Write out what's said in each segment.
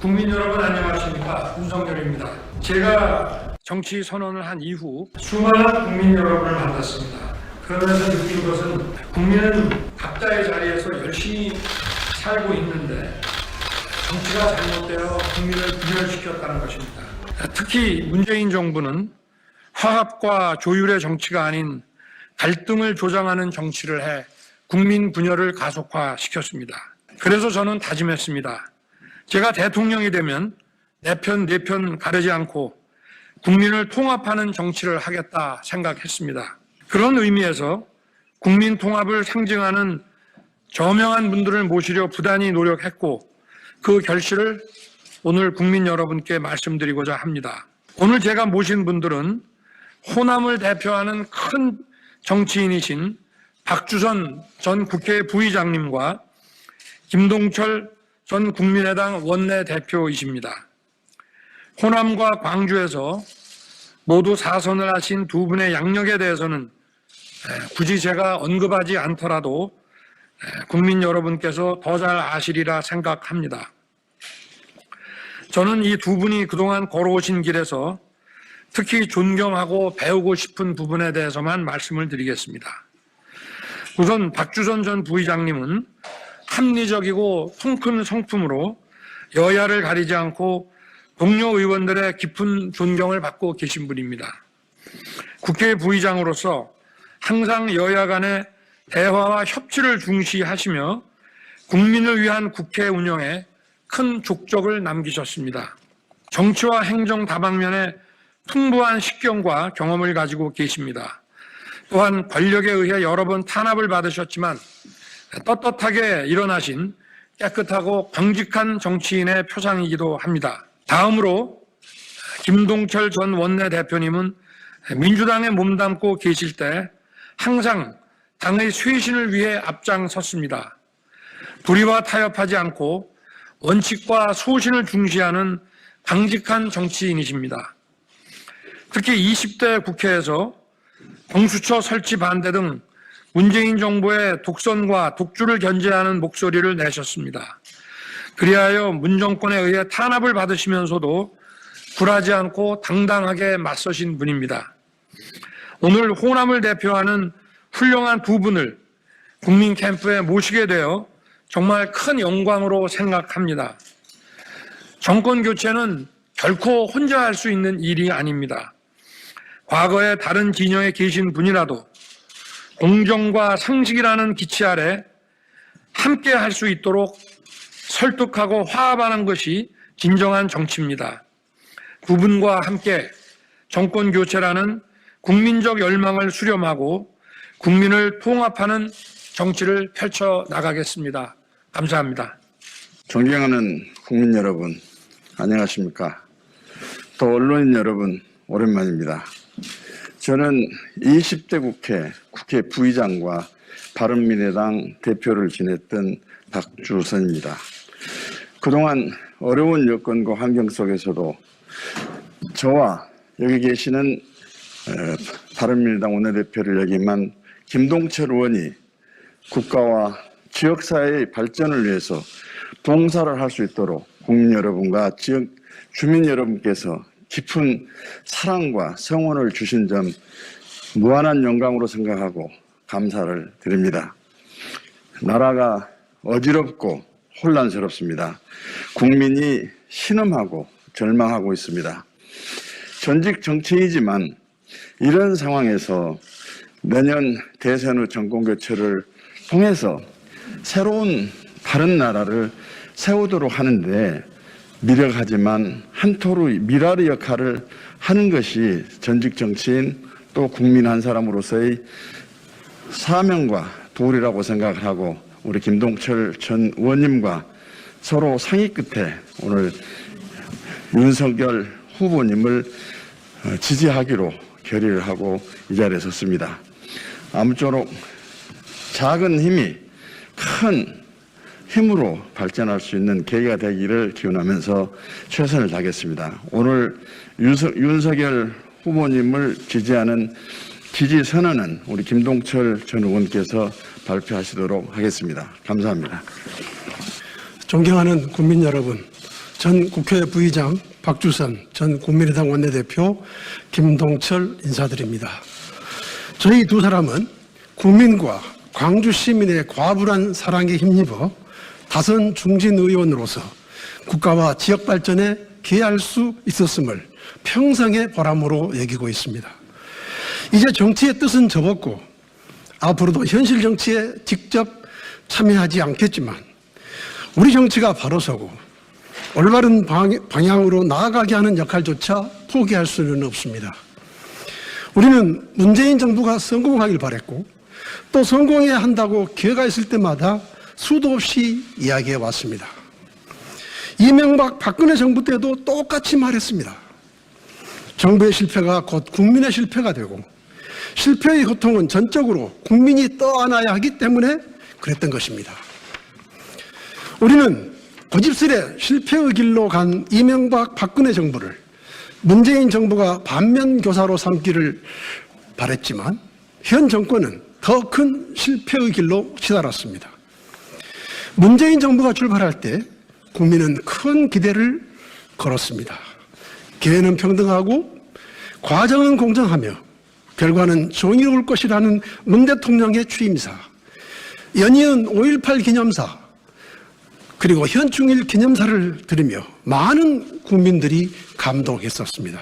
국민 여러분 안녕하십니까? 윤석열입니다. 제가 정치 선언을 한 이후 수많은 국민 여러분을 만났습니다. 그러면서 느낀 것은 국민은 각자의 자리에서 열심히 살고 있는데 정치가 잘못되어 국민을 분열시켰다는 것입니다. 특히 문재인 정부는 화합과 조율의 정치가 아닌 갈등을 조장하는 정치를 해 국민 분열을 가속화시켰습니다. 그래서 저는 다짐했습니다. 제가 대통령이 되면 내 편, 내 편 가르지 않고 국민을 통합하는 정치를 하겠다 생각했습니다. 그런 의미에서 국민 통합을 상징하는 저명한 분들을 모시려 부단히 노력했고 그 결실을 오늘 국민 여러분께 말씀드리고자 합니다. 오늘 제가 모신 분들은 호남을 대표하는 큰 정치인이신 박주선 전 국회 부의장님과 김동철 전 국민의당 원내대표이십니다. 호남과 광주에서 모두 4선을 하신 두 분의 양력에 대해서는 굳이 제가 언급하지 않더라도 국민 여러분께서 더 잘 아시리라 생각합니다. 저는 이 두 분이 그동안 걸어오신 길에서 특히 존경하고 배우고 싶은 부분에 대해서만 말씀을 드리겠습니다. 우선 박주선 전 부의장님은 합리적이고 통큰 성품으로 여야를 가리지 않고 동료 의원들의 깊은 존경을 받고 계신 분입니다. 국회 부의장으로서 항상 여야 간의 대화와 협치를 중시하시며 국민을 위한 국회 운영에 큰 족적을 남기셨습니다. 정치와 행정 다방면에 풍부한 식견과 경험을 가지고 계십니다. 또한 권력에 의해 여러 번 탄압을 받으셨지만 떳떳하게 일어나신 깨끗하고 정직한 정치인의 표상이기도 합니다. 다음으로 김동철 전 원내대표님은 민주당에 몸담고 계실 때 항상 당의 쇄신을 위해 앞장섰습니다. 불의와 타협하지 않고 원칙과 소신을 중시하는 강직한 정치인이십니다. 특히 20대 국회에서 공수처 설치 반대 등 문재인 정부의 독선과 독주를 견제하는 목소리를 내셨습니다. 그리하여 문정권에 의해 탄압을 받으시면서도 굴하지 않고 당당하게 맞서신 분입니다. 오늘 호남을 대표하는 훌륭한 두 분을 국민 캠프에 모시게 되어 정말 큰 영광으로 생각합니다. 정권 교체는 결코 혼자 할 수 있는 일이 아닙니다. 과거에 다른 진영에 계신 분이라도 공정과 상식이라는 기치 아래 함께 할 수 있도록 설득하고 화합하는 것이 진정한 정치입니다. 두 분과 함께 정권 교체라는 국민적 열망을 수렴하고 국민을 통합하는 정치를 펼쳐 나가겠습니다. 감사합니다. 존경하는 국민 여러분, 안녕하십니까? 또 언론인 여러분, 오랜만입니다. 저는 20대 국회 부의장과 바른미래당 대표를 지냈던 박주선입니다. 그동안 어려운 여건과 환경 속에서도 저와 여기 계시는 바른미래당 원내대표를 역임한 김동철 의원이 국가와 지역사회의 발전을 위해서 봉사를 할 수 있도록 국민 여러분과 지역 주민 여러분께서 깊은 사랑과 성원을 주신 점 무한한 영광으로 생각하고 감사를 드립니다. 나라가 어지럽고 혼란스럽습니다. 국민이 신음하고 절망하고 있습니다. 전직 정치인이지만 이런 상황에서 내년 대선 후 정권교체를 통해서 새로운 바른 나라를 세우도록 하는데 미력하지만 한토르 미라리 역할을 하는 것이 전직 정치인 또 국민 한 사람으로서의 사명과 도리라고 생각을 하고 우리 김동철 전 의원님과 서로 상의 끝에 오늘 윤석열 후보님을 지지하기로 결의를 하고 이 자리에 섰습니다. 아무쪼록 작은 힘이 큰 힘으로 발전할 수 있는 계기가 되기를 기원하면서 최선을 다하겠습니다. 오늘 윤석열 후보님을 지지하는 지지 선언은 우리 김동철 전 의원께서 발표하시도록 하겠습니다. 감사합니다. 존경하는 국민 여러분, 전 국회 부의장 박주선 전 국민의당 원내대표 김동철 인사드립니다. 저희 두 사람은 국민과 광주 시민의 과분한 사랑에 힘입어 다선 중진 의원으로서 국가와 지역 발전에 기여할 수 있었음을 평생의 보람으로 여기고 있습니다. 이제 정치의 뜻은 접었고 앞으로도 현실 정치에 직접 참여하지 않겠지만 우리 정치가 바로 서고 올바른 방향으로 나아가게 하는 역할조차 포기할 수는 없습니다. 우리는 문재인 정부가 성공하길 바랬고 또 성공해야 한다고 기회가 있을 때마다 수도 없이 이야기해 왔습니다. 이명박 박근혜 정부 때도 똑같이 말했습니다. 정부의 실패가 곧 국민의 실패가 되고 실패의 고통은 전적으로 국민이 떠안아야 하기 때문에 그랬던 것입니다. 우리는 고집스레 실패의 길로 간 이명박 박근혜 정부를 문재인 정부가 반면교사로 삼기를 바랬지만 현 정권은 더 큰 실패의 길로 치달았습니다. 문재인 정부가 출발할 때 국민은 큰 기대를 걸었습니다. 기회는 평등하고 과정은 공정하며 결과는 정의로울 것이라는 문 대통령의 취임사, 연이은 5.18 기념사, 그리고 현충일 기념사를 들으며 많은 국민들이 감동했었습니다.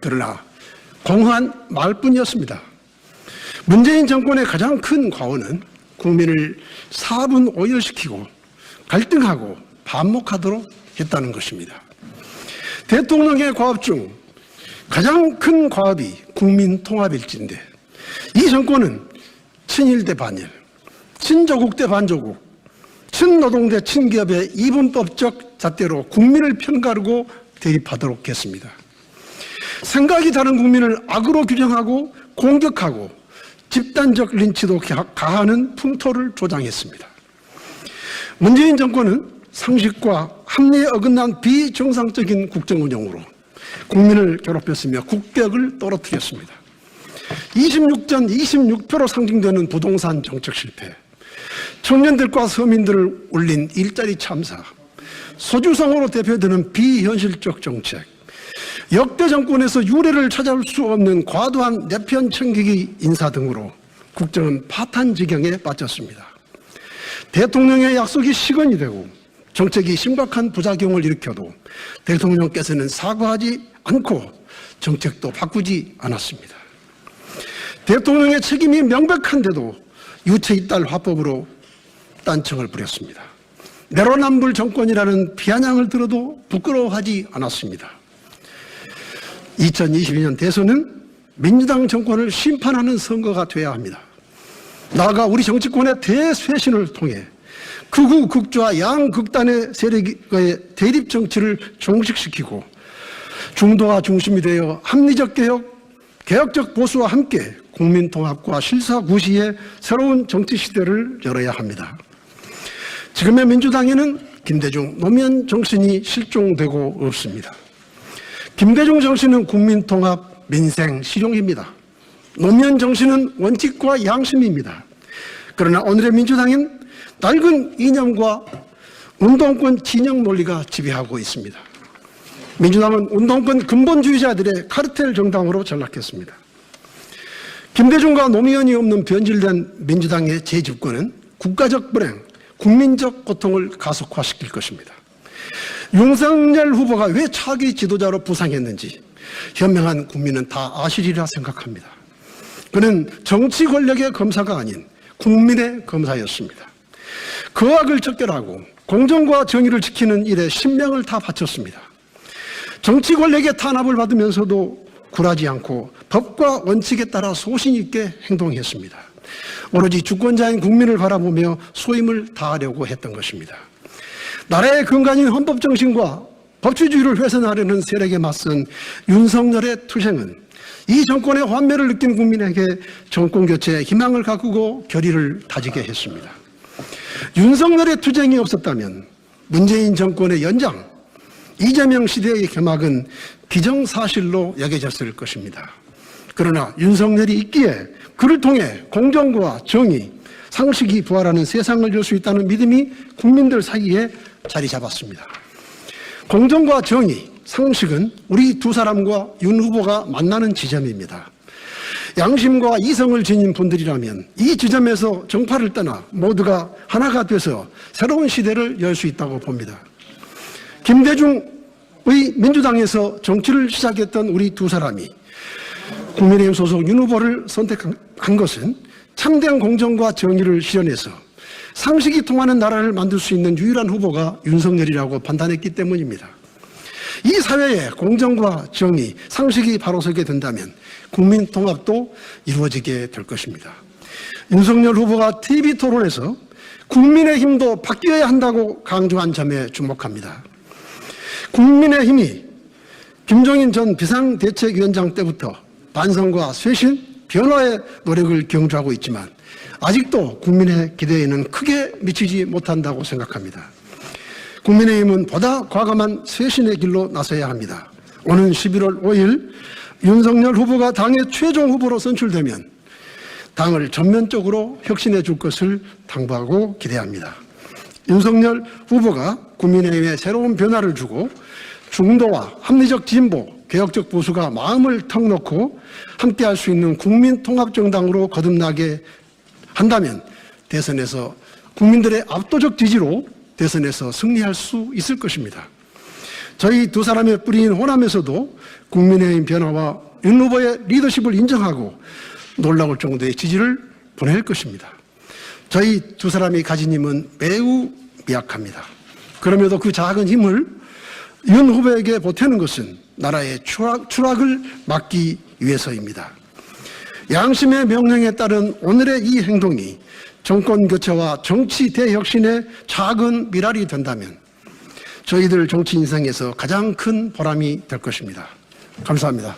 그러나 공허한 말뿐이었습니다. 문재인 정권의 가장 큰 과오는 국민을 사분 오열시키고 갈등하고 반목하도록 했다는 것입니다. 대통령의 과업 중 가장 큰 과업이 국민 통합일지인데 이 정권은 친일 대 반일, 친조국 대 반조국, 친노동 대 친기업의 이분법적 잣대로 국민을 편가르고 대립하도록 했습니다. 생각이 다른 국민을 악으로 규정하고 공격하고 집단적 린치도 가하는 풍토를 조장했습니다. 문재인 정권은 상식과 합리에 어긋난 비정상적인 국정운영으로 국민을 괴롭혔으며 국격을 떨어뜨렸습니다. 26전 26표로 상징되는 부동산 정책 실패, 청년들과 서민들을 울린 일자리 참사, 소주성으로 대표되는 비현실적 정책, 역대 정권에서 유례를 찾아올 수 없는 과도한 내편 챙기기 인사 등으로 국정은 파탄 지경에 빠졌습니다. 대통령의 약속이 시건이 되고 정책이 심각한 부작용을 일으켜도 대통령께서는 사과하지 않고 정책도 바꾸지 않았습니다. 대통령의 책임이 명백한데도 유체이탈 화법으로 딴청을 부렸습니다. 내로남불 정권이라는 비아냥을 들어도 부끄러워하지 않았습니다. 2022년 대선은 민주당 정권을 심판하는 선거가 되어야 합니다. 나아가 우리 정치권의 대쇄신을 통해 극우 극좌 양극단의 세력의 대립 정치를 종식시키고 중도가 중심이 되어 합리적 개혁, 개혁적 보수와 함께 국민 통합과 실사구시의 새로운 정치 시대를 열어야 합니다. 지금의 민주당에는 김대중 노무현 정신이 실종되고 없습니다. 김대중 정신은 국민통합, 민생, 실용입니다. 노무현 정신은 원칙과 양심입니다. 그러나 오늘의 민주당은 낡은 이념과 운동권 진영 논리가 지배하고 있습니다. 민주당은 운동권 근본주의자들의 카르텔 정당으로 전락했습니다. 김대중과 노무현이 없는 변질된 민주당의 재집권은 국가적 불행, 국민적 고통을 가속화시킬 것입니다. 윤석열 후보가 왜 차기 지도자로 부상했는지 현명한 국민은 다 아시리라 생각합니다. 그는 정치 권력의 검사가 아닌 국민의 검사였습니다. 그 악을 척결하고 공정과 정의를 지키는 일에 신명을 다 바쳤습니다. 정치 권력의 탄압을 받으면서도 굴하지 않고 법과 원칙에 따라 소신 있게 행동했습니다. 오로지 주권자인 국민을 바라보며 소임을 다하려고 했던 것입니다. 나라의 근간인 헌법 정신과 법치주의를 훼손하려는 세력에 맞선 윤석열의 투쟁은 이 정권의 환멸을 느낀 국민에게 정권 교체에 희망을 가꾸고 결의를 다지게 했습니다. 윤석열의 투쟁이 없었다면 문재인 정권의 연장, 이재명 시대의 개막은 기정사실로 여겨졌을 것입니다. 그러나 윤석열이 있기에 그를 통해 공정과 정의, 상식이 부활하는 세상을 열 수 있다는 믿음이 국민들 사이에 자리 잡았습니다. 공정과 정의, 상식은 우리 두 사람과 윤 후보가 만나는 지점입니다. 양심과 이성을 지닌 분들이라면 이 지점에서 정파를 떠나 모두가 하나가 돼서 새로운 시대를 열 수 있다고 봅니다. 김대중의 민주당에서 정치를 시작했던 우리 두 사람이 국민의힘 소속 윤 후보를 선택한 것은 참된 공정과 정의를 실현해서 상식이 통하는 나라를 만들 수 있는 유일한 후보가 윤석열이라고 판단했기 때문입니다. 이 사회에 공정과 정의, 상식이 바로 서게 된다면 국민 통합도 이루어지게 될 것입니다. 윤석열 후보가 TV토론에서 국민의힘도 바뀌어야 한다고 강조한 점에 주목합니다. 국민의힘이 김종인 전 비상대책위원장 때부터 반성과 쇄신, 변화의 노력을 경주하고 있지만 아직도 국민의 기대에는 크게 미치지 못한다고 생각합니다. 국민의힘은 보다 과감한 쇄신의 길로 나서야 합니다. 오는 11월 5일 윤석열 후보가 당의 최종 후보로 선출되면 당을 전면적으로 혁신해 줄 것을 당부하고 기대합니다. 윤석열 후보가 국민의힘에 새로운 변화를 주고 중도와 합리적 진보, 개혁적 보수가 마음을 턱 놓고 함께할 수 있는 국민통합정당으로 거듭나게 한다면 대선에서 국민들의 압도적 지지로 대선에서 승리할 수 있을 것입니다. 저희 두 사람의 뿌리인 호남에서도 국민의힘 변화와 윤 후보의 리더십을 인정하고 놀라울 정도의 지지를 보낼 것입니다. 저희 두 사람이 가진 힘은 매우 미약합니다. 그럼에도 그 작은 힘을 윤 후보에게 보태는 것은 나라의 추락을 막기 위해서입니다. 양심의 명령에 따른 오늘의 이 행동이 정권 교체와 정치 대혁신의 작은 미랄이 된다면 저희들 정치 인생에서 가장 큰 보람이 될 것입니다. 감사합니다.